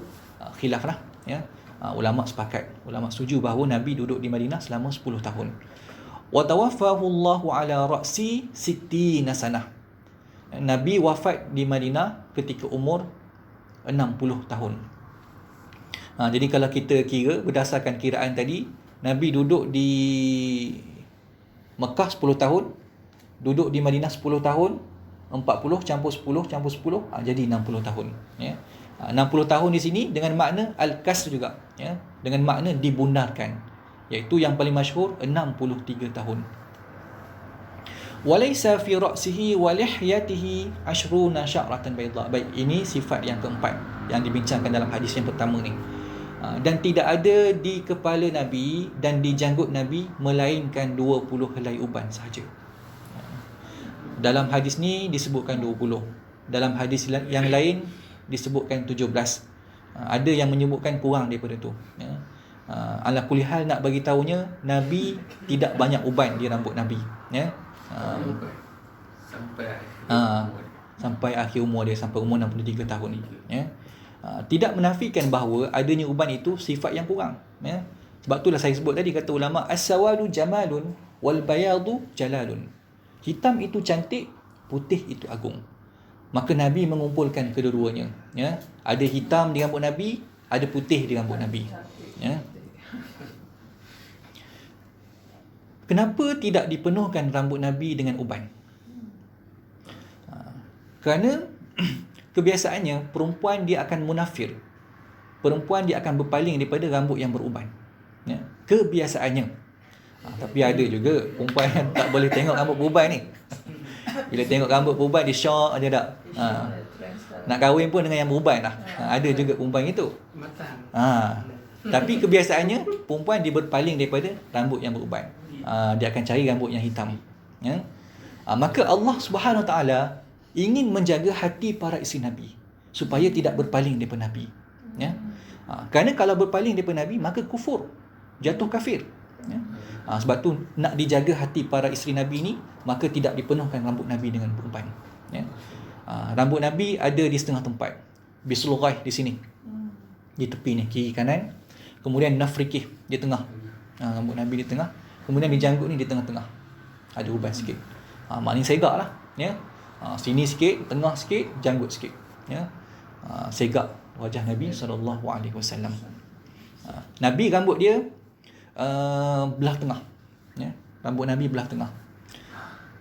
khilaf lah, ya. Ulama sepakat, ulama setuju bahawa Nabi duduk di Madinah selama 10 tahun. Wa tawaffahu Allahu ala ra'si 60 sanah. Nabi wafat di Madinah ketika umur 60 tahun. Jadi kalau kita kira berdasarkan kiraan tadi, Nabi duduk di Mekah 10 tahun, duduk di Madinah 10 tahun, 40 campur 10 campur 10, jadi 60 tahun, ya. 60 tahun di sini dengan makna al-kasr juga, ya, dengan makna dibundarkan. iaitu yang paling masyhur 63 tahun. Walaysa fi ra'sihi wa lihyatihi 20 sya'ratan bayda. Baik, ini sifat yang keempat yang dibincangkan dalam hadis yang pertama ni. Dan tidak ada di kepala Nabi dan di janggut Nabi melainkan 20 helai uban sahaja. Dalam hadis ni disebutkan 20. Dalam hadis yang lain disebutkan 17. Ada yang menyebutkan kurang daripada tu, ya. Ala kulli hal, nak bagi tahunya Nabi tidak banyak uban di rambut Nabi, ya. Sampai akhir umur dia, sampai umur 63 tahun, ya. Tidak menafikan bahawa adanya uban itu sifat yang kurang, ya. Sebab itulah saya sebut tadi, kata ulama, as-sawadu jamalun wal bayadu jalalun. Hitam itu cantik, putih itu agung. Maka Nabi mengumpulkan kedua-duanya, ya. Ada hitam di rambut Nabi, ada putih di rambut Nabi, ya. Kenapa tidak dipenuhkan rambut Nabi dengan uban? Kerana kebiasaannya perempuan dia akan munafir. Perempuan dia akan berpaling daripada rambut yang beruban, ya. Kebiasaannya. Tapi ada juga perempuan yang tak boleh tengok rambut beruban ni. Bila tengok rambut beruban, dia syok je tak. Nak kahwin pun dengan yang beruban lah. Ada juga perempuan itu. Tapi kebiasaannya perempuan dia berpaling daripada rambut yang beruban. Dia akan cari rambut yang hitam, ya. Maka Allah Subhanahu Wa Taala ingin menjaga hati para isteri Nabi supaya tidak berpaling daripada Nabi, ya. Kerana kalau berpaling daripada Nabi, maka kufur, jatuh kafir, ya. Sebab tu nak dijaga hati para isteri Nabi ni, maka tidak dipenuhkan rambut Nabi dengan uban, ya. Rambut Nabi ada di setengah tempat, bisulghah di sini, di tepi ni, kiri kanan. Kemudian nafrikih di tengah, rambut Nabi di tengah. Kemudian di janggut ni di tengah-tengah ada uban sikit. Maknanya segak lah, ya. Sini sikit, tengah sikit, janggut sikit, ya. Segak wajah Nabi SAW. Nabi rambut dia belah tengah, ya. Rambut Nabi belah tengah.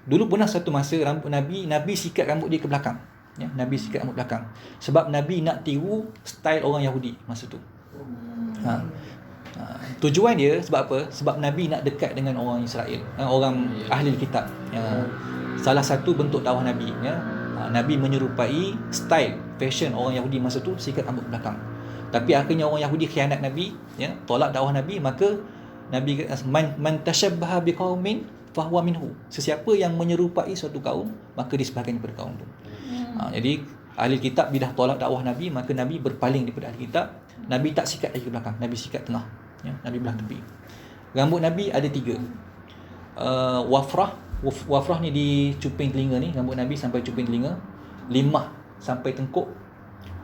Dulu pernah satu masa rambut Nabi sikat rambut dia ke belakang, ya. Nabi sikat rambut belakang sebab Nabi nak tiru style orang Yahudi masa tu. Tujuan dia sebab apa? Sebab Nabi nak dekat dengan orang Israel, orang ahli kitab, ya. Salah satu bentuk dakwah Nabi, ya. Nabi menyerupai style fashion orang Yahudi masa tu, sikat rambut belakang. Tapi akhirnya orang Yahudi khianat Nabi, ya, tolak dakwah Nabi. Maka Nabi kata, man tashabbaha biqaumin fahuwa minhu. Sesiapa yang menyerupai suatu kaum, maka dia sebahagian daripada kaum tu. Jadi ahli kitab bila tolak dakwah Nabi, maka Nabi berpaling daripada ahli kitab. Nabi tak sikat lagi ke belakang, Nabi sikat tengah, ya. Nabi belah tepi. Rambut Nabi ada 3. Wafrah ni di cuping telinga ni, rambut Nabi sampai cuping telinga. Limah sampai tengkuk.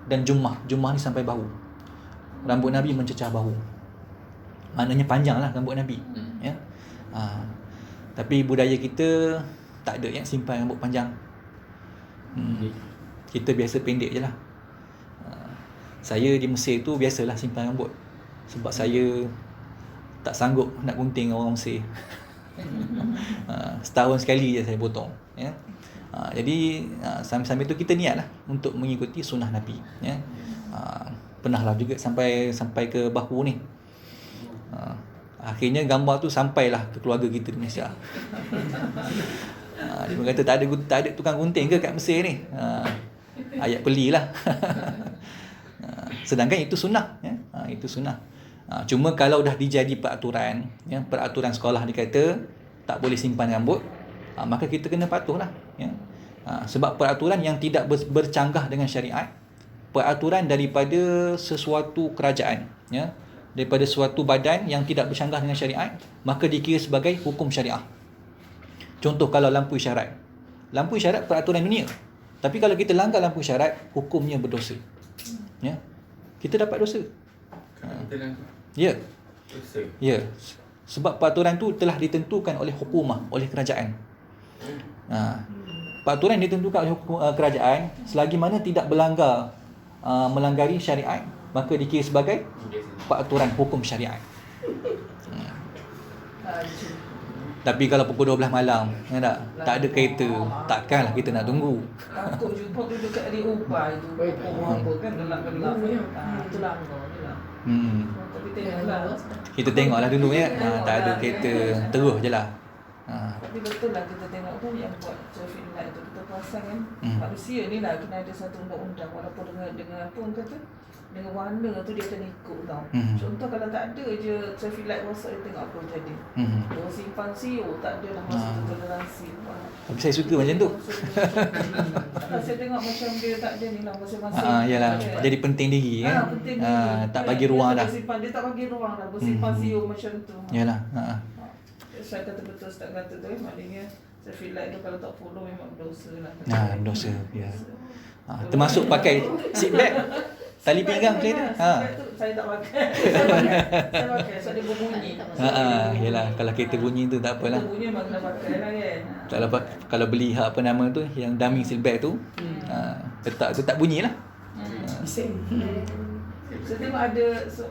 Dan jummah ni sampai bahu. Rambut Nabi mencecah bahu. Maknanya panjang lah rambut Nabi, ya. Tapi budaya kita tak ada, ya, simpan rambut panjang. Kita biasa pendek je lah. Saya di Mesir tu biasalah simpan rambut, sebab saya tak sanggup nak gunting orang Mesir. Setahun sekali je saya potong, ya. Jadi sambil-sambil tu kita niat lah untuk mengikuti sunnah Nabi, ya. Pernahlah juga sampai ke bahu ni. Akhirnya gambar tu sampailah ke keluarga kita di Malaysia. Dia kata tak ada tukang gunting ke kat Mesir ni? Ayat pelilah. Sedangkan itu sunnah, ya. Itu sunnah. Cuma kalau dah dijadi peraturan, ya, peraturan sekolah dikata tak boleh simpan rambut, maka kita kena patuhlah, ya. Sebab peraturan yang tidak bercanggah dengan syariat, peraturan daripada sesuatu kerajaan, ya, daripada suatu badan yang tidak bercanggah dengan syariat, maka dikira sebagai hukum syariah. Contoh, kalau lampu isyarat. Lampu isyarat peraturan dunia. Tapi kalau kita langgar lampu isyarat, hukumnya berdosa, ya. Kita dapat dosa. Ya. Ya. Sebab peraturan tu telah ditentukan oleh hukumah, oleh kerajaan. Peraturan ditentukan oleh kerajaan, selagi mana tidak melanggari syariat, maka dikira sebagai peraturan hukum syariat. Tapi kalau pukul 12 malam, tak ada kereta, takkanlah kita nak tunggu. Takut jumpa tu dekat di upah itu. Apa kan gelap-gelap. Itu langgar je lah. Tapi tengoklah. Kita tengoklah dulu ya. Tak ada kereta terus je lah. Tapi betul lah kita tengok kan yang buat traffic light tu kita perasan kan manusia ni lah kena ada satu undang-undang walaupun dengan apa orang kata dengan warna tu dia kena ikut tau. Contoh kalau tak ada je traffic light rosak dia tengok apa jadi. Dia simpan CEO tak ada lah masa tu toleransi. Tapi saya suka macam tu. Kalau saya tengok macam dia tak ada ni lah masing-masing. Yalah, jadi penting diri kan. Penting diri. Tak bagi ruang dah. Dia tak bagi ruang dah bersimpan CEO macam tu. Yalah. Saya kata betul Ustaz kata tu maknanya traffic light tu kalau tak follow memang berdosa lah. Berdosa. Ya. Termasuk pakai seat belt. Tali pinggang macam tu. Saya tak pakai. Saya pakai sebab dia berbunyi. Yalah, kalau kereta bunyi tu tak apalah. Kereta bunyi memang kena pakai lah kan. Kalau beli apa nama tu yang dummy seat belt tu, letak tu tak bunyi lah. Bising. Saya tengok ada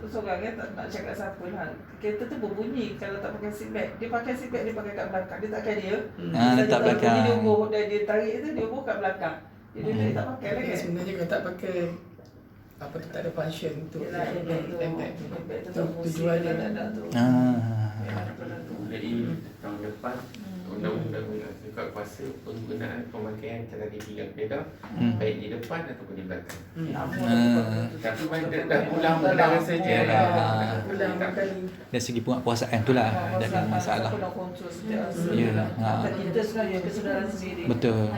seorang kan tak nak cakap siapa lah. Kereta tu berbunyi kalau tak pakai seat belt. Dia pakai seat belt dia pakai kat belakang. Dia takkan dia. Letak belakang. Dia ubuh dia tarik tu dia ubuh kat belakang. Dia tak pakai lah kan. Sebenarnya kalau tak pakai apa tu tak ada function tu. Airbag tu tujuan dia tak tu. Jadi tahun depan undang-undang suka kuasa penggunaan pemakaian tali pinggang kereta baik di depan ataupun di belakang. Tapi banyak dah pulang rasanya. Pulang kali. Dari segi penguasaan tu lah ada masalah. Aku nak kontrol setiap rasa. Yalah. Kita sebenarnya kesedaran sendiri. Betul.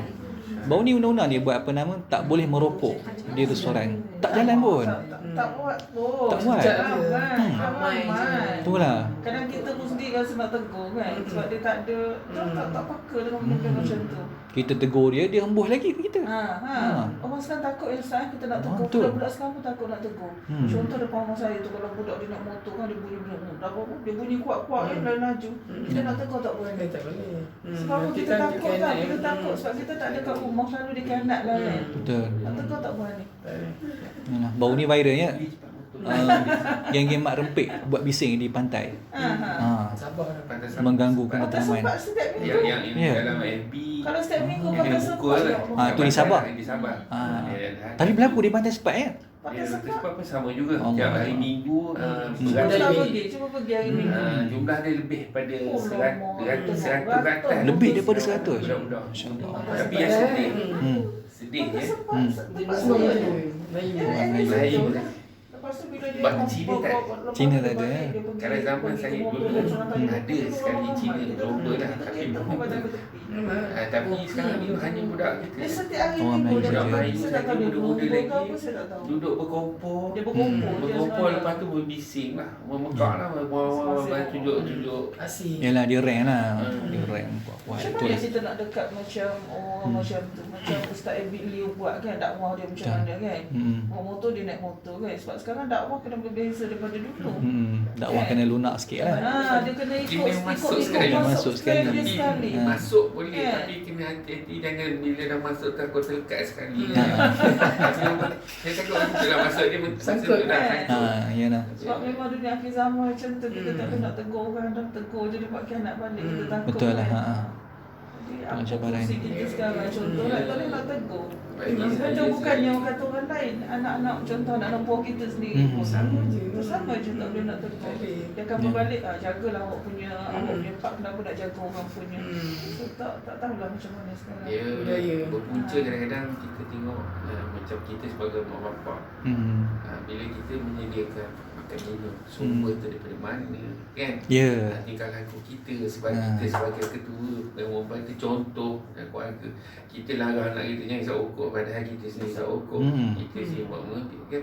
Baru ni undang-undang dia buat apa nama tak boleh merokok di restoran. Tak jalan pun. Tak buat pun. Tak buat. Ramai. Itulah. Kadang kita pun sendiri rasa nak tegur kan. Sebab dia tak ada tak peka dengan benda macam tu. Kita tegur dia hembus lagi ke kita. Orang sekarang takut yang saat kita nak tegur. Betul. Budak-budak sekarang pun takut nak tegur. Contoh depan rumah saya tu kalau budak dia nak motor kan dia bunyi dia bunyi kuat-kuat kan lain laju. Kita nak tegur tak boleh. Tak boleh. Sebab kita takut kan. Kita takut sebab kita tak ada kat rumah selalu dia kanat lah kan. Betul. Nak tegur tak berani. Yalah. Baru ni viralnya. Geng-geng mak rempik buat bising di pantai. Sabar lah. Pantas Mengganggu Patah keteraman. sempat setiap minggu. yang dalam FB. Kalau setiap minggu patah Yang sempat. pukul lah. tu di Sabah. Di Sabah. Tapi berlaku di pantai sepat ya. Patah Dia sempat. sebab pun sama juga. Oh, Tiap Allah. hari Minggu Cuba pergi hari minggu. jumlah dia lebih pada Oh, 100 ke atas. Lebih daripada 100. Budak-budak. Masya-Allah. Tapi yang sedih Patah ya. sempat. Semua Melayu. Melayu. Lepas tu bila dia Sebab Cina tak lepas Cina tu tak ada, balik, eh? dia pergi- Kalau zaman pergi saya ke dulu motor, ada sekali Cina global lah. Tapi tapi sekarang ni hanya budak Dia kita setiap hari Orang minggu Melayu dia saja. pergi. Saya tak tahu dia Muda-muda berumur lagi. ke apa, saya tak tahu. duduk berkumpul. Dia berkumpul. Berkumpul lepas tu berbising lah. Memekak lah. Tunjuk-tunjuk. Asyik. Yalah dia rank lah. Dia rank kuat-kuat. Macam Betul mana lah. kita nak dekat macam orang macam tu. Macam Ustaz Abid Liu buat kan dakwah dia macam mana kan. Bawa motor dia naik motor kan. Sebab sekarang dakwah kena berbeza daripada dulu. Dakwah kena lunak sikit lah. Dia kena ikut Dia masuk sekali. Masuk sekali. dia sekali. Masuk boleh Kan? tapi kena hati-hati jangan bila dah masuk takut terlekat sekali. Saya takut kita dah masuk dia Sangkut, dah kan? hancur. Yalah. Sebab memang dunia akhir zaman macam tu. Kita tak nak tegur orang dah tegur jadi buat kianat balik. Kita takut. Betul lah. kan. Jadi Itulah apa cabaran. fungsi kita sekarang contoh lah tak boleh nak tegur. Baik, Kita bukannya orang kata orang lain. Anak-anak contoh anak buah kita sendiri pun Sama je. sama je tak boleh nak tegur. Dia akan berbalik jagalah awak punya pak kenapa nak jaga orang punya. So tak tahulah macam mana sekarang. Dia Budaya. berpunca kadang-kadang kita tengok macam kita sebagai mak bapak bila kita menyediakan makan minum sumber tu daripada mana kan. Ya. Tingkah laku kita kita sebagai ketua dan membantu contoh dan keluarga kita larang anak kita jangan isap rokok padahal kita sendiri isap rokok. Kita sendiri buat mengerti kan.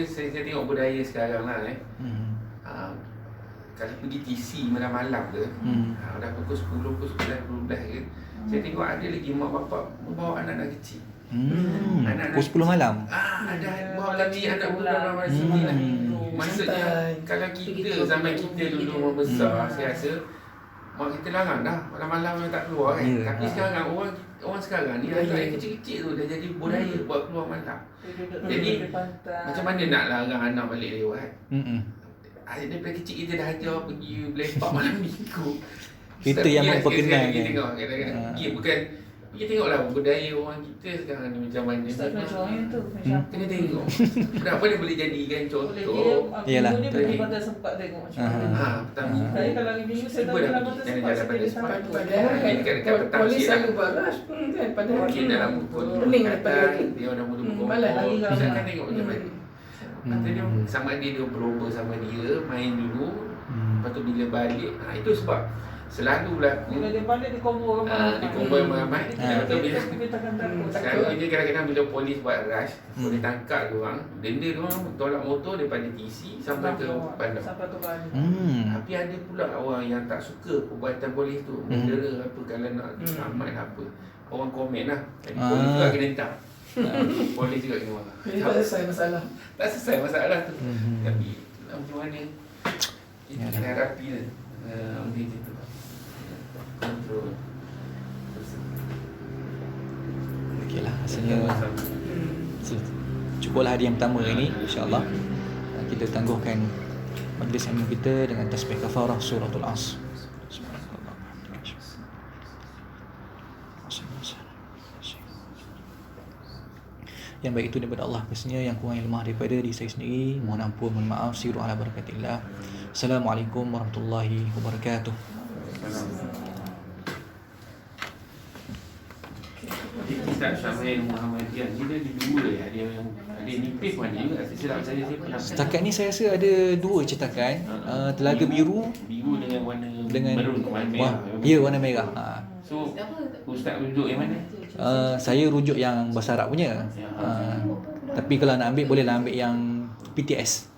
Saya tengok budaya sekarang lah kalau pergi TC malam-malam ke dah pukul 10, pukul 11, 12 ke saya tengok ada lagi mak bapak membawa anak-anak kecil. Pukul 10 malam. Ada bawa kecil anak budak ramai sini lah. Maksudnya kalau kita zaman kita dulu membesar saya rasa mak kita larang dah malam-malam memang tak keluar kan. Tapi sekarang orang sekarang ni anak yang kecil-kecil tu dah jadi budaya buat keluar malam. Jadi macam mana nak larang anak balik lewat? Daripada kecil kita dah ajar pergi lepak malam minggu. Kita yang memperkenalkan. Kita tengok kadang-kadang pergi bukan Kita tengoklah budaya orang kita sekarang ni macam mana. Ustaz kena join tu Kena tengok. Kenapa dia boleh jadikan Boleh contoh. Iyalah. Minggu ni boleh pandai sempat tengok macam mana. Petang minggu. Saya kalau hari minggu saya tak Cuba dah dalam pergi mata jalan-jalan sempat saya pada jadi sempat. satu. Padahal Ini dekat petang polis sikit selalu lah. baras pun kan. Padahal Mungkin dalam pukul pening daripada petang, dia orang mula berkumpul. malas lagi Kita ramai. akan tengok macam mana. Kata dia sama dia berlomba sama dia, main dulu. Lepas tu bila balik, itu sebab selalu berlaku. Bila dia balik dia combo Dia kumpul ramai. Lepas tu bila Kita takkan takut. sekarang ni kadang-kadang bila polis buat rush, boleh tangkap dia orang, denda dia orang tolak motor daripada TC sampai ke bandar. Sampai tu balik. Tapi ada pula orang yang tak suka perbuatan polis tu, mendera apa kalau nak selamat apa. Orang komen lah. Jadi polis juga kena hentam. Polis juga kena marah. Jadi tak selesai masalah. Tak selesai masalah tu. Tapi macam mana kita kena hadapi dia. Benda macam tu. Kontrol. Okeylah, rasanya cukuplah hari yang pertama ini, insya-Allah. Kita tangguhkan majlis ilmu kita dengan tasbih kafarah suratul As. Yang baik itu daripada Allah pastinya, yang kurang yang lemah daripada diri saya sendiri. Mohon ampun, mohon maaf. Siru ala barakatillah. Assalamualaikum warahmatullahi wabarakatuh. Kitab Syamil Muhammadiyah ni dia dua ya. Ada nipis mana juga. Silap saya pernah. Setakat ni saya rasa ada dua cetakan. Telaga Biru Biru dengan warna dengan merun, warna merah. ya, warna merah. So ustaz rujuk yang mana? Saya rujuk yang bahasa Arab punya. Tapi kalau nak ambil, bolehlah ambil yang PTS.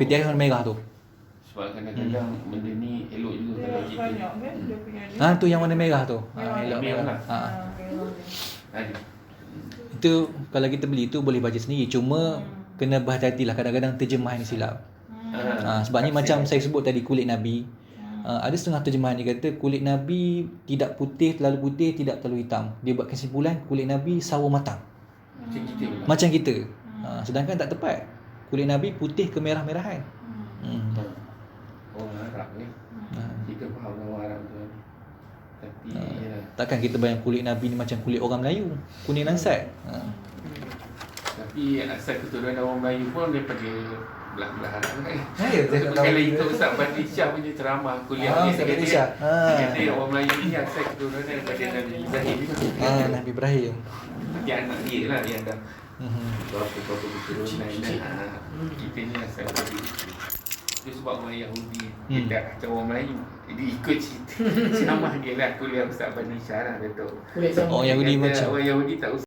PTS warna merah tu. Sebab kadang-kadang benda ni elok juga kalau Dia kita banyak kan dia punya ni. Tu yang warna merah tu. Elok merah merah. lah. ada. Itu kalau kita beli tu boleh baca sendiri. Cuma kena berhati-hatilah, kadang-kadang terjemahan ni silap. Sebabnya macam saya sebut tadi kulit Nabi. Ada setengah terjemahan dia kata kulit Nabi tidak putih, terlalu putih, tidak terlalu hitam. Dia buat kesimpulan kulit Nabi sawo matang. Macam kita pula. Macam kita. Sedangkan tak tepat. Kulit Nabi putih kemerah-merahan. Orang Arab ni. Kita faham orang Arab tu. Tapi yalah. Takkan kita bayang kulit Nabi ni macam kulit orang Melayu, kuning lansat. Tapi asal keturunan orang Melayu pun daripada belah-belah Arab kan. Ya, saya tak tahu. Kalau ikut Ustaz Badri Shah punya ceramah kuliah ni, Ustaz dia Badri Shah. kata orang Melayu ni asal keturunan daripada Nabi Ibrahim juga. Nabi Ibrahim. Tapi anak dia lah yang dah berapa keturunan dah. Kita ni asal dari itu sebab orang Yahudi tidak macam orang Melayu. Jadi ikut cerita ceramah dia lah kuliah Ustaz Badri Shah lah, dia tahu. Kulit sama. Orang Yahudi Dia kata macam orang Yahudi tak